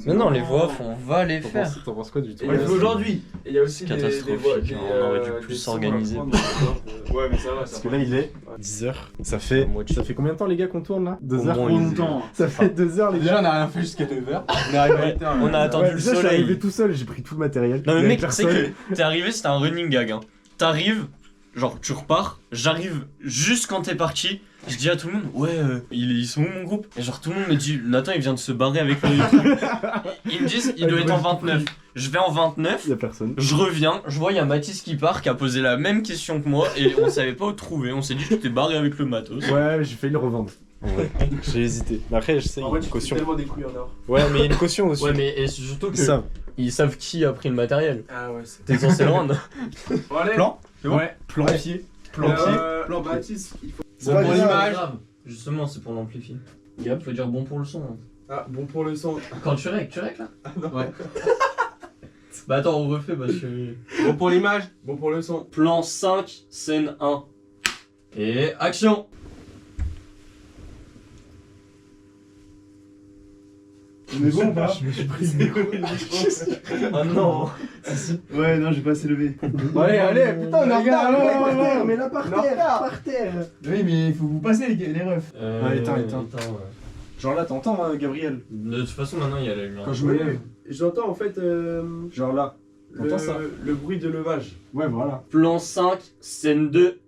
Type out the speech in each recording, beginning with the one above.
Mais non, les voix off, on va les T'en faire. penses- T'en penses quoi du tout? On le fait aujourd'hui. Et il y a aussi Catastrophique, on aurait dû plus s'organiser. Ouais, mais ça va, Parce que là, il est 10h. Ça fait combien de temps, les gars, qu'on tourne là? 2 Au heures. moins longtemps. Ça fait 2 heures, les Déjà, gars. on a rien fait jusqu'à 9h. On est arrivé à 8h. On a attendu Ouais, le déjà, je suis soleil. arrivé tout seul, j'ai pris tout le matériel. Non mais Il y avait mec, tu sais personne. que t'es arrivé, c'était un running gag. Hein. T'arrives, genre tu repars, j'arrive juste quand t'es parti. Je dis à tout le monde, ouais, ils sont où mon groupe? Et genre tout le monde me dit, Nathan il vient de se barrer avec le truc. Ils me disent, il doit être en 29. Je vais en 29, Il y a personne. je reviens, je vois il y a Mathis qui part, qui a posé la même question que moi et on savait pas où te trouver. On s'est dit, tu t'es barré avec le matos. Ouais, j'ai failli le revendre. Ouais. J'ai hésité. Mais après, je sais, il y a une caution. tellement des couilles en or. Ouais, mais il y a une caution aussi. Ouais, mais et surtout que Ça. ils savent qui a pris le matériel. Ah ouais, c'est. T'es censé le rendre. Bon, allez. Plan? C'est bon? Ouais. Plan pied. Plan pied. Plan Baptiste, il faut. C'est Bon pas pour grave. l'image. Justement, c'est pour l'amplifier. Gab, faut dire bon pour le son. Hein. Ah, bon pour le son. Quand tu règles là? Ouais. Bah attends, on refait parce que... Bon pour l'image. Bon pour le son. Plan 5, scène 1. Et action! On est bon ou pas? Je me suis pris le micro. Oh non! Ouais, non, j'ai pas assez levé. Allez, putain, on est en retard. mais là par terre, par terre. Oui, mais il faut que vous passez les refs. Ouais, éteins. ouais. Genre là, t'entends, Gabriel? De toute façon, maintenant, il y a la lumière. Quand je me lève. J'entends en fait Genre là. T'entends ça? le bruit de levage. Ouais, voilà. Plan 5, scène 2.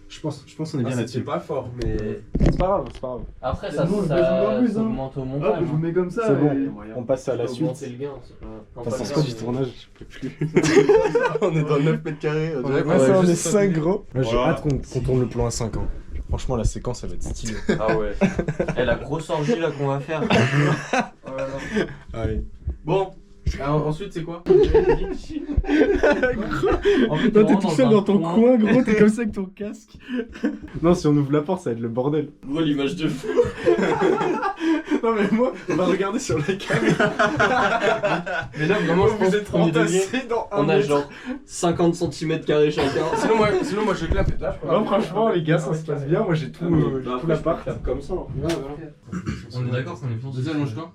Je pense qu'on est bien C'était là-dessus. pas fort, mais. C'est pas grave, c'est pas grave. Après, Ça ça, nous, on le ça, fait en plus, ça hein. augmente au Hop, montage. je vous mets comme ça. C'est bon. et- On passe à la Ça suite. augmente le gain, c'est pas... Non, T'as pas sens le quoi gain, du mais- tournage? Je peux plus. On est dans 9 mètres carrés. On dirait qu'on Ouais, ça, a on est juste 5 minutes. gros. J'ai Voilà. hâte qu'on tourne le plan à 5 ans. Franchement, la séquence, elle va être stylée. Ah ouais. Eh, la grosse orgie là qu'on va faire. Allez. Bon. Ensuite, c'est quoi? En fait, Non, t'es tout seul dans ton coin. coin, gros, t'es comme ça avec ton casque. Non, si on ouvre la porte, ça va être le bordel. Gros, l'image de fou. Non, mais moi, on va regarder sur la caméra. Mais là, vraiment, je pense Vous êtes premier degré, entassés dans un on a mètre. genre 50 cm² chacun. Sinon, moi, je clappe. Là, je peux Non, franchement, les gars, ça se passe bien. Moi, j'ai tout, tout l'appart. Comme ça. On est d'accord qu'on est foncé. Vas-y, allonge-toi.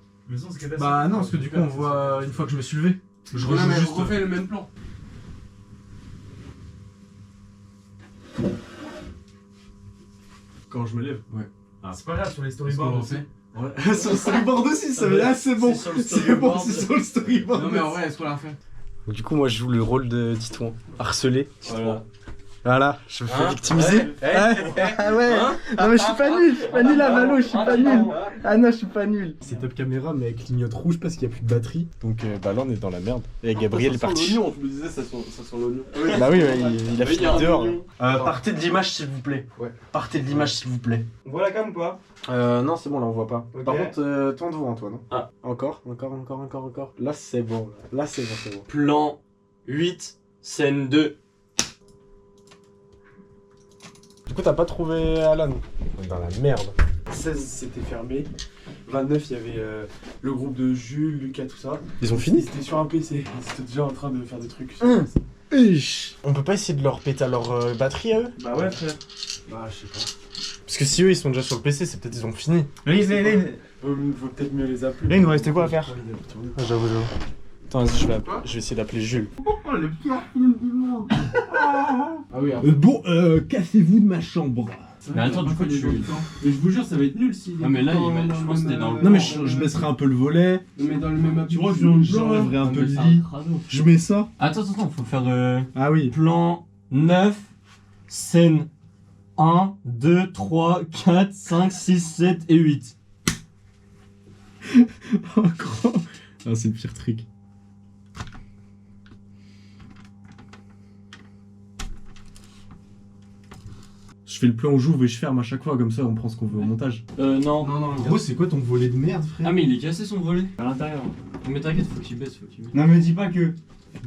Bah non, parce que du coup, on voit une fois que je me suis levé. Je Non, mais juste. refais le même plan. Quand je me lève. Ouais. Ah, c'est pas grave, sur les Qu'est-ce storyboards qu'on aussi. refait? Ouais. Sur le storyboard aussi, ça va là, c'est bon. C'est sur le C'est bon, storyboard. c'est sur le storyboard. Non, mais en vrai, est-ce qu'on l'a refait? Du coup, moi, je joue le rôle de Titouan. Harcelé. Voilà. Voilà, je me fais Hein victimiser. Ouais. Ah ouais. Hein Non, mais je suis pas nul. Je suis pas nul à Valo, je suis pas nul. Hein Ah non, je suis pas nul. C'est top caméra, mais avec clignote rouge parce qu'il y a plus de batterie. Donc, bah là, on est dans la merde. Et Gabriel est parti. l'oignon, je me disais, ça sent l'oignon. Bah oui, ouais, il a Oui, fini il y a un dehors. oignon. Partez de l'image, s'il vous plaît. Ouais. Partez de l'image, s'il vous plaît. On voit la cam ou pas? Non, c'est bon, là, on voit pas. Ok. Par contre, tourne devant toi, non? Ah. Encore. Là, c'est bon. Là, c'est bon. Plan 8, scène 2. Du coup, t'as pas trouvé Alan? On est dans la merde. 16, c'était fermé. 29, il y avait le groupe de Jules, Lucas, tout ça. Ils ont Ils fini? étaient sur un PC. Ils étaient déjà en train de faire des trucs. On peut pas essayer de leur péter leur batterie à eux? Bah ouais, frère. Bah, je sais pas. Parce que si eux ils sont déjà sur le PC, c'est peut-être ils ont fini. Là, Faut peut-être mieux les appeler. il nous restait quoi à faire? Ah, j'avoue. Attends, vas-y, je vais essayer d'appeler Jules. Oh, le pire film du monde. Ah oui, Bon, cassez-vous de ma chambre. Mais attends, du coup, tu... Mais je vous jure, ça va être nul si. Non, mais là, je pense que c'était dans le... Non, mais je baisserai un peu le volet. Mais dans le même Tu vois, j'enlèverai un peu le lit. Je mets ça. Attends, faut faire Ah oui. plan 9, scène 1, 2, 3, 4, 5, 6, 7 et 8. Oh, gros. Ah, c'est le pire trick. Je fais le plan où j'ouvre et je ferme à chaque fois, comme ça on prend ce qu'on veut au montage. Non. Gros, c'est quoi ton volet de merde, frère? Ah, mais il est cassé son volet. À l'intérieur. Mais t'inquiète, faut qu'il baisse, Non mais dis pas que.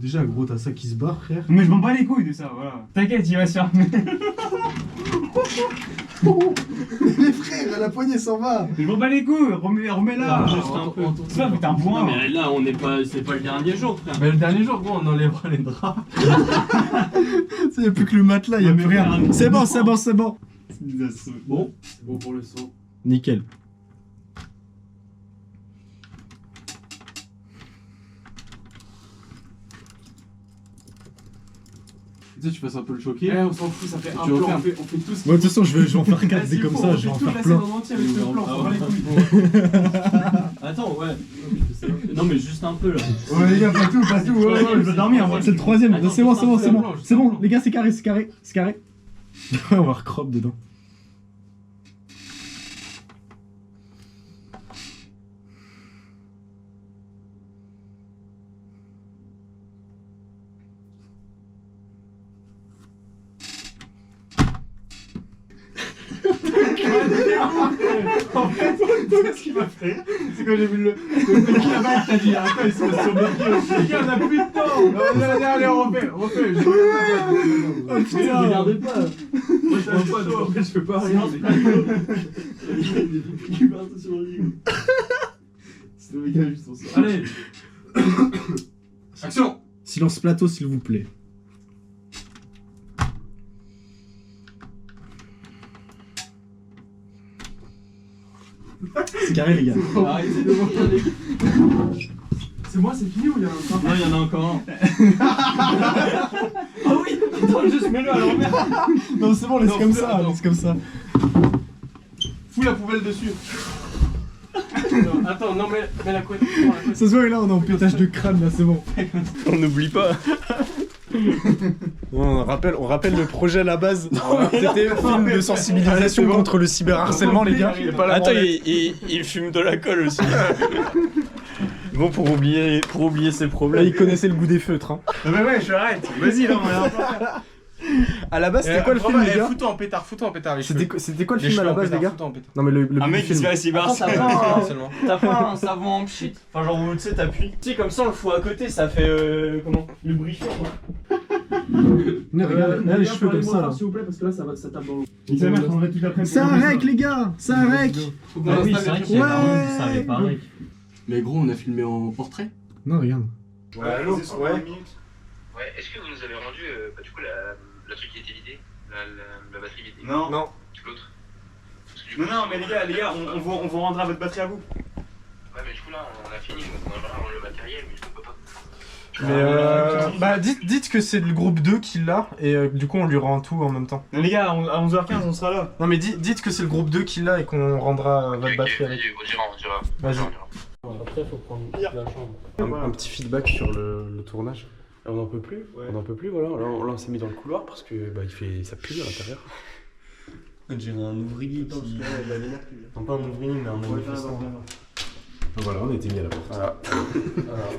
Déjà, gros, t'as ça qui se barre, frère. Mais je m'en bats les couilles de ça, voilà. T'inquiète, il va se fermer. Les frères, la poignée s'en va. Je m'en bats les couilles, remets-la. Juste un peu. C'est pas, putain, point. Non, mais là, on est pas... C'est pas le dernier jour, frère. Mais le dernier jour, gros, on enlèvera les draps. Il n'y a plus que le matelas, il n'y a plus rien. C'est bon. Bon, C'est bon pour le son. nickel. Tu sais, tu passes un peu le choqué. Eh, on s'en fout, ça fait un Tu peu, refermes. on fait tout ce Bon, de toute façon, je vais en faire 4 des comme ça, je vais en faire plein. entier avec le plan, on va les couilles. Attends, ouais. Non, mais juste un peu là. Ouais, les gars, pas tout, ouais, je veux dormir, moi. C'est le troisième, Attends, c'est bon, c'est bon, c'est bon. blanche, C'est bon, blanche. les gars, c'est carré, c'est carré, c'est carré. On va recrop dedans. En fait, ce qui m'a fait, c'est quand j'ai vu le mec là-bas, il t'a dit, attends, il se met sur mes pieds aussi. Les gars, on a plus de temps. Allez, on refait. Oh putain, Regardez pas. Moi, je peux pas, donc en fait, je peux pas rien. c'est le gars juste pour ça. Allez. Action. Silence plateau, s'il vous plaît. C'est carré, les gars. Arrêtez de m'entraîner. C'est moi, c'est fini ou il y a un Non, il y en a encore un. Ah oui. Attends, juste mets-le à l'envers. Non, c'est bon, laisse Non, comme fous-le, ça, attends. laisse comme ça. Fous la poubelle dessus. Non, attends, non, mets la couette. Ça se voit, là, on est en pétage de crâne, là, c'est bon. On n'oublie pas. On rappelle le projet à la base. C'était un film de sensibilisation contre le cyberharcèlement, les gars. Attends, il fume de la colle aussi. Bon, pour oublier ses Là, problèmes. il connaissait le goût des feutres. Hein. Mais ouais, je arrête. Vas-y, là, on est un peu. À la base, c'était quoi le film, les gars Fous-toi en pétard, les cheveux. C'était quoi le Les film à cheveux la en base, pétard, les gars fous-toi en pétard. Non, mais le but Un du mec qui se film. fait cyber Attends, t'as pas un savon en pchit. Enfin, genre, où, tu sais, t'appuies. Tu sais, comme ça, on le fout à côté, ça fait. Comment le bruit chaud, quoi. Regarde les cheveux comme ça, là. S'il vous plaît, parce que là, ça tape dans le. Il s'est on va tout après. C'est un rec, les gars, c'est un rec. Ah oui, c'est vrai qu'il y a Ouais. ça avait pareil. Mais gros, on a filmé en portrait. Non, regarde. Ouais, allô. Ouais. Ouais, est-ce que vous nous avez rendu du coup la truc qui était vidé, la batterie vidée, Non. Non. l'autre? Parce que du Non, coup, non, mais les gars, on vous rendra votre batterie à vous. Ouais, mais du coup là on a fini, donc on va rendre le matériel, mais on peut pas. Mais bah dites que c'est le groupe 2 qui l'a et du coup on lui rend tout en même temps. Non, les gars, à 11h15, on sera là. Non mais dites que c'est le groupe 2 qui l'a et qu'on rendra votre batterie avec. On dira. Vas-y. Après, faut prendre la chambre. Un petit feedback sur le tournage. On n'en peut plus. Ouais. On n'en peut plus, voilà. Là, on s'est mis dans le couloir parce que ça pue à l'intérieur. On dirait un ouvrier qui. Non, pas un ouvrier, mais un manifestant. Voilà, on a été mis à la porte. Voilà.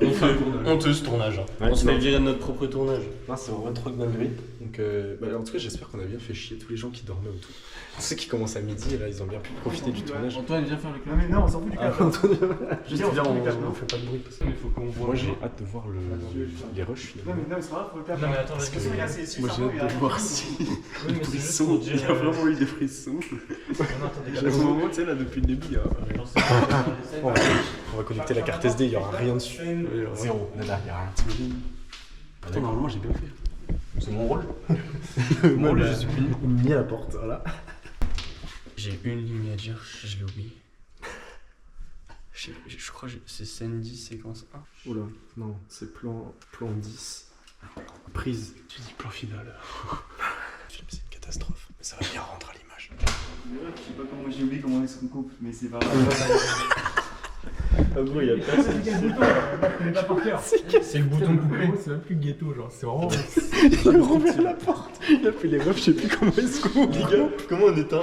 On fait honteux ce tournage. Hein. Ouais, On se fait virer de notre propre tournage. Non, c'est vraiment trop de dinguerie. Donc, en tout cas, j'espère qu'on a bien fait chier tous les gens qui dormaient autour. Tous ceux qui commencent à midi, et là, ils ont bien pu profiter du tournage. Antoine, viens faire le Non, mais non, on s'en fout du câble. Juste Viens, on dire, fait le câble, on fait pas de bruit. Parce que Il faut qu'on voit. moi, j'ai hâte de voir les rushs Non, finalement. mais c'est pas grave, faut le câble. Non, mais attends, Parce que vas-y. c'est là, c'est Moi, j'ai hâte de voir si. Oui, mais Les c'est juste frissons, pour dire. il y a vraiment eu des frissons. Au moment, tu sais, là, depuis le début, il y a. On va connecter la carte SD, il y aura rien dessus. Zéro, nada, il y a rien. Pourtant, normalement, j'ai bien fait. C'est mon rôle. Moi, je suis mis à la porte, voilà. J'ai une ligne à dire, je l'ai oublié. Je crois que c'est scène 10, séquence 1. Oula, non, c'est plan 10. Prise. Tu dis plan final. Le film, c'est une catastrophe, mais ça va bien rendre à l'image. Je sais pas comment j'ai oublié comment est-ce qu'on coupe, mais c'est pas grave. Ah gros, il y a personne. C'est le bouton coupé. C'est même plus ghetto, genre, c'est vraiment. Il a rouvert la porte. Il a fait les refs, je sais plus comment est-ce qu'on. Les gars, comment on éteint?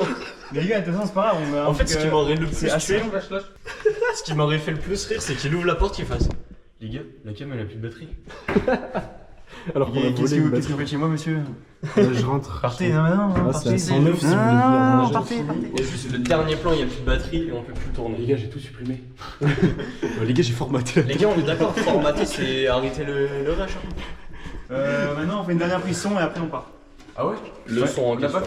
Les gars, de toute façon, c'est pas grave. On a En fait, ce qui m'aurait le plus c'est assez tué, ce qui m'aurait fait le plus rire, c'est qu'il ouvre la porte, qu'il fasse. Les gars, la cam elle a plus de batterie. Alors qu'on a volé Qu'est-ce que une vous batterie. faites chez moi, monsieur? Je rentre. Partez, non, mais non, Ah, c'est à 109 si vous voulez dire. Non, partez. Il y a juste le dernier plan, il n'y a plus de batterie et on peut plus tourner. Les gars, j'ai tout supprimé. Les gars, j'ai formaté la Les gars, on est d'accord, formater c'est arrêter le rush. Hein. Maintenant, on fait une dernière prise son et après on part. Ah ouais? Le son en question.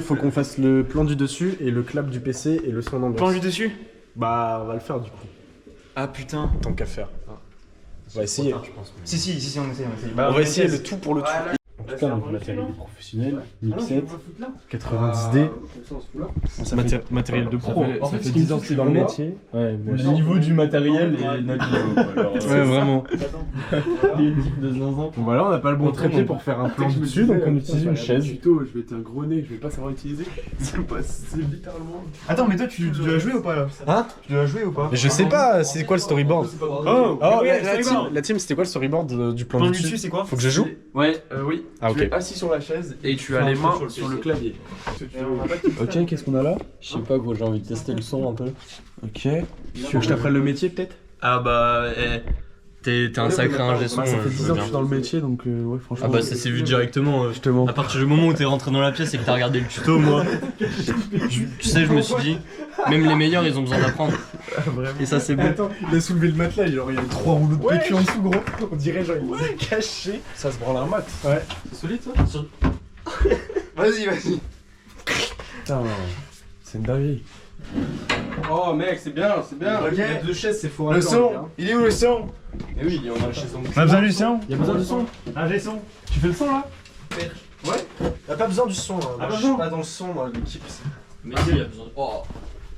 Faut qu'on fasse le plan du dessus et le clap du PC et le son d'ambiance. Plan du dessus? Bah, on va le faire du coup. Ah putain. Tant qu'à faire. On va essayer. Je pense. Si, on essaye. On va essayer le tout pour le tout. Donc tout cas, donc, matériel professionnel, mixette, 90D. Matériel de pro. En fait, ce qui me 10 ans que je suis dans le métier. Ouais, Le niveau du matériel et notre niveau. Ouais, vraiment. Les types de zinzin. Bon, voilà, on n'a pas le bon trépied pour faire un plan dessus, donc on utilise une chaise. Tuto, je vais être un gros nez, je vais pas savoir utiliser. C'est littéralement. Attends, mais toi, tu dois jouer ou pas là? Hein? Tu dois jouer ou pas? Mais je sais pas, c'est quoi le storyboard? Oh, La team, c'était quoi le storyboard du plan Ton dessus? dessus, c'est quoi? Faut que je joue? Ouais, oui. Ah, Tu ok. es assis sur la chaise et tu as les mains sur le clavier. Ok, qu'est-ce qu'on a là? Je sais pas gros, j'ai envie de tester le son un peu. Ok. Tu veux que je t'apprenne le métier peut-être? Ah bah, t'es un sacré ingé son. Ça fait je 10 veux ans que bien. je suis dans le métier, donc ouais, franchement. Ah bah ça s'est vu directement. Justement. À partir du moment où t'es rentré dans la pièce et que t'as regardé le tuto, moi, tu sais, je me suis dit, même les meilleurs, ils ont besoin d'apprendre. Et ça, c'est bon. Attends, il a soulevé le matelas, genre il y a 3 rouleaux de PQ en dessous, gros. On dirait genre il est caché. Ça se branle un mat. Ouais. C'est solide ça Vas-y, vas-y. Putain, c'est une dinguerie. Oh mec, c'est bien, c'est bien. Ok. Il y a 2 chaises, c'est fort. Le son, il est où le son? Et oui, il y en a la chaise en On a besoin du son? Y'a besoin de son? Un G son. Tu fais le son là? Y'a pas besoin du son, hein. Ah, Moi, je non. suis pas dans le son, moi, l'équipe. Mais si, il y a besoin de. Oh.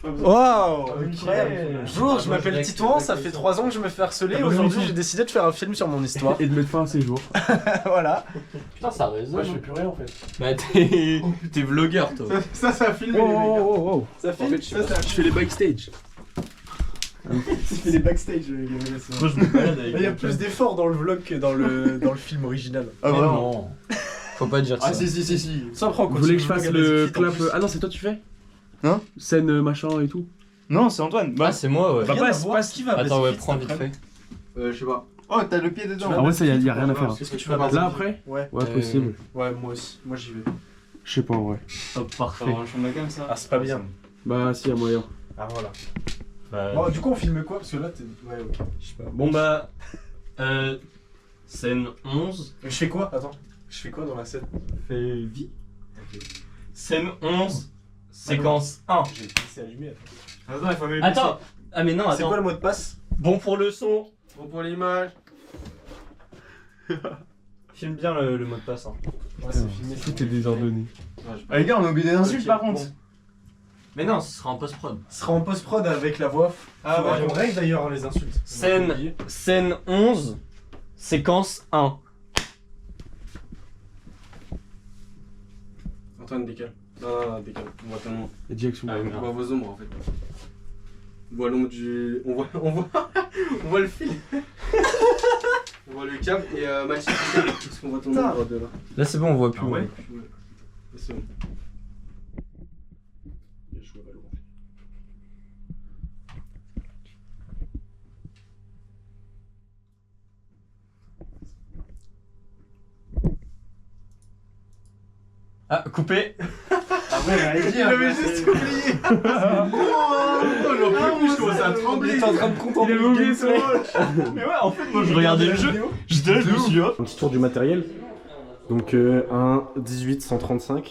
Wow! Incroyable. Bonjour, je m'appelle Titouan, ça fait 3 ans que je me fais harceler. besoin Aujourd'hui, du son. j'ai décidé de faire un film sur mon histoire. Et de mettre fin à ses jours. Voilà. Putain, ça résonne. Moi je fais plus rien en fait. Bah, t'es vlogueur, toi. Ça filme les Oh, gars. oh, oh, oh. Ça filme, je fais les backstage. Tu fais les backstage, les gars. Moi, je me balade avec. Il y a plus d'efforts dans le vlog que dans le film original. Ah, Mais vraiment? non. Faut pas dire ça. Ah, si. Ça prend Vous voulez que je fasse le clap Ah non, c'est toi tu fais Hein Scène machin et tout. Non, c'est Antoine. Ah, c'est moi, ouais. Bah, Rien à passe voir. ce qui va. Attends, vas-y, ouais, vite, prends ça vite prenne. fait. Je sais pas. Oh, t'as le pied dedans. Ah ouais, ça y a rien à faire. Est-ce que tu vas Là après Ouais. Ouais, possible. Ouais, moi aussi. Moi j'y vais. Je sais pas en vrai. Hop, parfait. un champ de cam ça. Ah, c'est pas bien. Bah si, y a moyen. Ah, voilà. Bah, Bon, du coup, on filme quoi? Parce que là, t'es. Ouais, ok. Je sais pas. Bon, bah. Scène 11. Mais je fais quoi? Attends. Je fais quoi dans la scène? Fais vie. Scène 11. Séquence 1. J'ai laissé allumé. Attends, il faut même. Attends. Ah, mais non, C'est attends. quoi le mot de passe? Bon pour le son. Bon pour l'image. Filme bien le mot de passe. Hein. Ouais, c'est filmé. Tout est désordonné. Ah, les gars, on a oublié des insultes Ok, par contre. Mais non, ce sera en post-prod. Ce sera en post-prod avec la voix. Ah, ouais. On règle d'ailleurs les insultes. Scène 11. Séquence 1. Antoine, décale. Non, décale. On voit tellement. Et direction. Ah oui, on merde. voit vos ombres en fait. On voit l'ombre du. On voit. On voit le fil. On voit le câble et Maxime. Est-ce qu'on voit ton ombre de là? Là, c'est bon, on voit plus. Ah ouais. C'est bon. Ah, coupé. Il avait juste oublié. Je commence à trembler. Il est en train de contempler le gameplay. Mais ouais, en fait, moi, je regardais le jeu. J'étais là, je me suis dit, hop. Un petit tour du matériel. Donc un 18 135.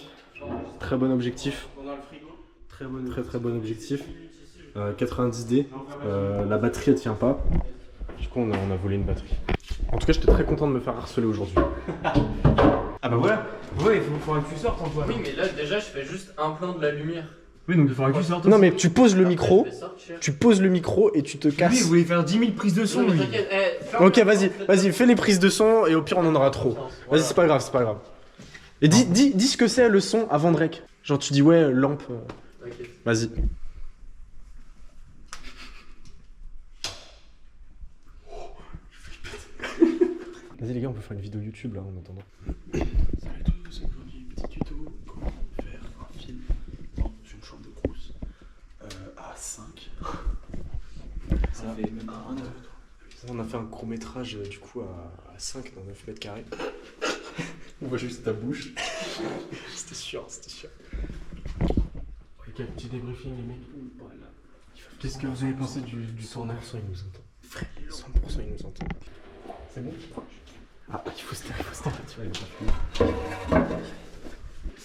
Très bon objectif. Très bon objectif. 90D. La batterie elle tient pas. Du coup on a volé une batterie. En tout cas j'étais très content de me faire harceler aujourd'hui. Ah bah voilà. Ouais, il faudra que tu sortes Antoine. Oui, mais là, déjà, je fais juste un plan de la lumière. Oui, donc il faudra que tu sortes. Non mais tu poses le micro. Après, je vais sortir. Tu poses le micro et tu te Lui, il casses. voulait faire 10 000 prises de son Non, mais lui. t'inquiète, ferme Ok la vas-y, porte, vas-y, fais les prises de son et au pire on en aura trop. Voilà. Vas-y c'est pas grave, c'est pas grave. Et dis ce que c'est le son avant Drake. Genre tu dis ouais lampe. T'inquiète. Vas-y. Vas-y les gars, on peut faire une vidéo YouTube là en attendant. Salut à tous, aujourd'hui petit tuto comment faire un film dans une chambre de brousse à 5. Ça fait même pas un heure. On a fait un court métrage du coup à 5 dans 9 mètres carrés. On voit juste ta bouche. C'était sûr, c'était sûr. Ok, petit débriefing les mecs. Qu'est-ce que vous avez pensé du tournage? 100% il nous entend. Frère, 100% il nous entend. C'est bon? Ah, il faut se taire, tu vois, il est pas fini.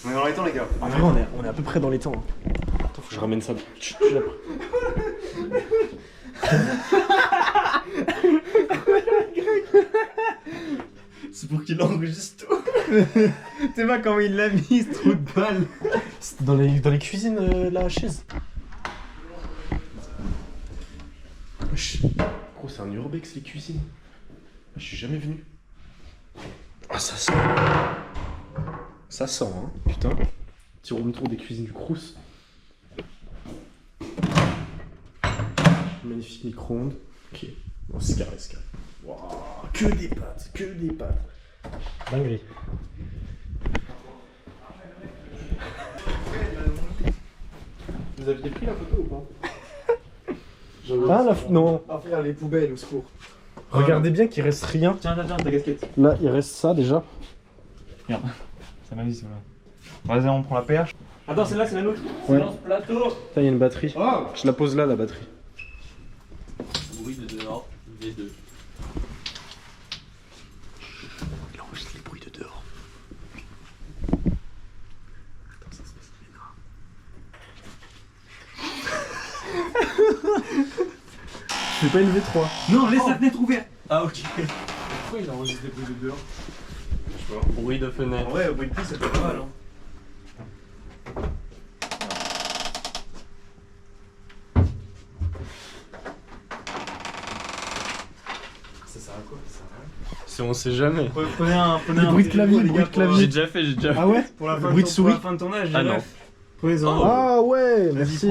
On est dans les temps, les gars. En vrai, on est à peu près dans les temps. Hein. Attends, faut que je ramène ça. Chut, je l'apprends. C'est pour qu'il enregistre tout. Tu sais pas comment il l'a mis, ce trou de balle. C'était dans les cuisines, la chaise. Wesh. Gros, c'est un urbex les cuisines. Je suis jamais venu. Ah, ça sent. Ça sent, hein. Putain. Petit room tour des cuisines du Crous. Magnifique micro-ondes. Ok. Bon, c'est carré, c'est carré. Waouh. Que des pâtes, que des pâtes. Dinguerie. Vous aviez pris la photo ou pas? Ah, non. Ah frère, les poubelles, au secours. Regardez bien qu'il reste rien. Tiens, ta casquette. Là, il reste ça déjà. Ça m'a dit, celle-là. Vas-y, on prend la perche. Attends, celle-là, c'est la nôtre. Ouais. Dans ce plateau. Là, il y a une batterie. Oh. Je la pose là, la batterie. Bruit de dehors, V2. Il enregistre les bruits de dehors. Je fais pas une V3. Non, laisse la fenêtre ouverte. Ah ok. Pourquoi il enregistre des bruits de dehors? Bruit de fenêtre. Ouais, au bruit de pluie, ça peut pas mal, hein. Ça sert à quoi? Ça sert à rien. Si on sait jamais. Prenez un bruit de clavier, les bruit gars, de clavier. J'ai déjà fait, j'ai déjà fait. Ah ouais? Pour la Le bruit de souris. Pour la fin de tournage, Ah non. Prenez-en. Ah ouais, Vas-y, merci.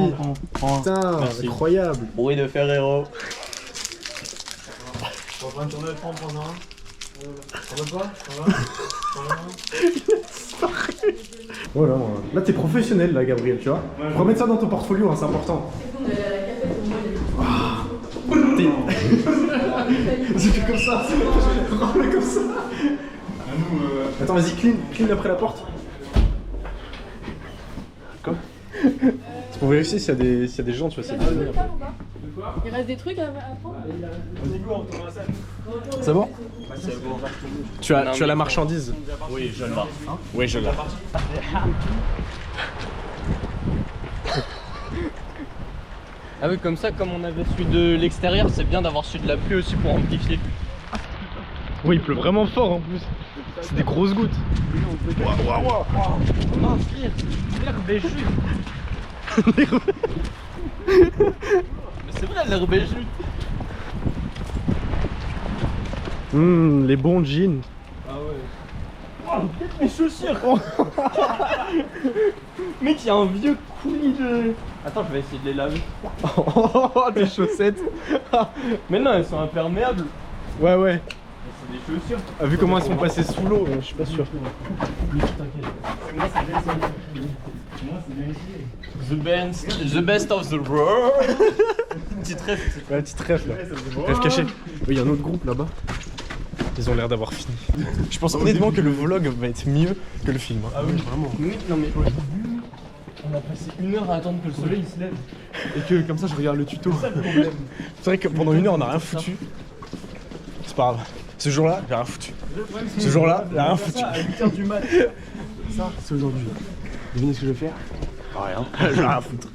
prends. Putain, Merci. incroyable. Bruit de Ferrero. Pour la fin de tournage, prends un. Ça va pas? Ça va? Voilà, là t'es professionnel là, Gabriel, tu vois. Faut remettre ça dans ton portfolio, hein, c'est important. J'ai fait comme ça, remets comme ça. Attends, vas-y, clean après la porte. Quoi? C'est pour vérifier s'il y a des gens, tu vois. Il reste des trucs à prendre? C'est bon? C'est bon. Tu as la marchandise. Oui, je l'ai. Oui, je l'ai. Ah oui, comme ça, comme on avait celui de l'extérieur, c'est bien d'avoir celui de la pluie aussi pour amplifier. Oui, il pleut vraiment fort en plus. C'est des grosses gouttes. Oh frère, l'herbe est juste. Mais c'est vrai, l'herbe est juste. Les bons jeans. Peut-être mes chaussures. Mec, il y a un vieux coulis de... Attends, je vais essayer de les laver. Oh, des chaussettes. Mais non, elles sont imperméables. Ouais, ouais. C'est des chaussures. Ah, vu comment elles sont passées sous l'eau, je suis pas sûr. The best of the world. Petite rêve. Ouais, petite rêve là. Rêve caché. Oui, il y a un autre groupe là-bas. Ils ont l'air d'avoir fini. Je pense honnêtement que le vlog va être mieux que le film. Ah oui, vraiment. Oui, non mais on a passé 1 heure à attendre que le soleil se lève. Et que comme ça, je regarde le tuto. C'est vrai que pendant 1 heure, on n'a rien foutu. C'est pas grave. Ce jour-là, j'ai rien foutu. Ce jour-là, j'ai rien foutu. À 8h du mat. Ça, c'est aujourd'hui. Devinez ce que je vais faire? Rien. J'ai rien à foutre.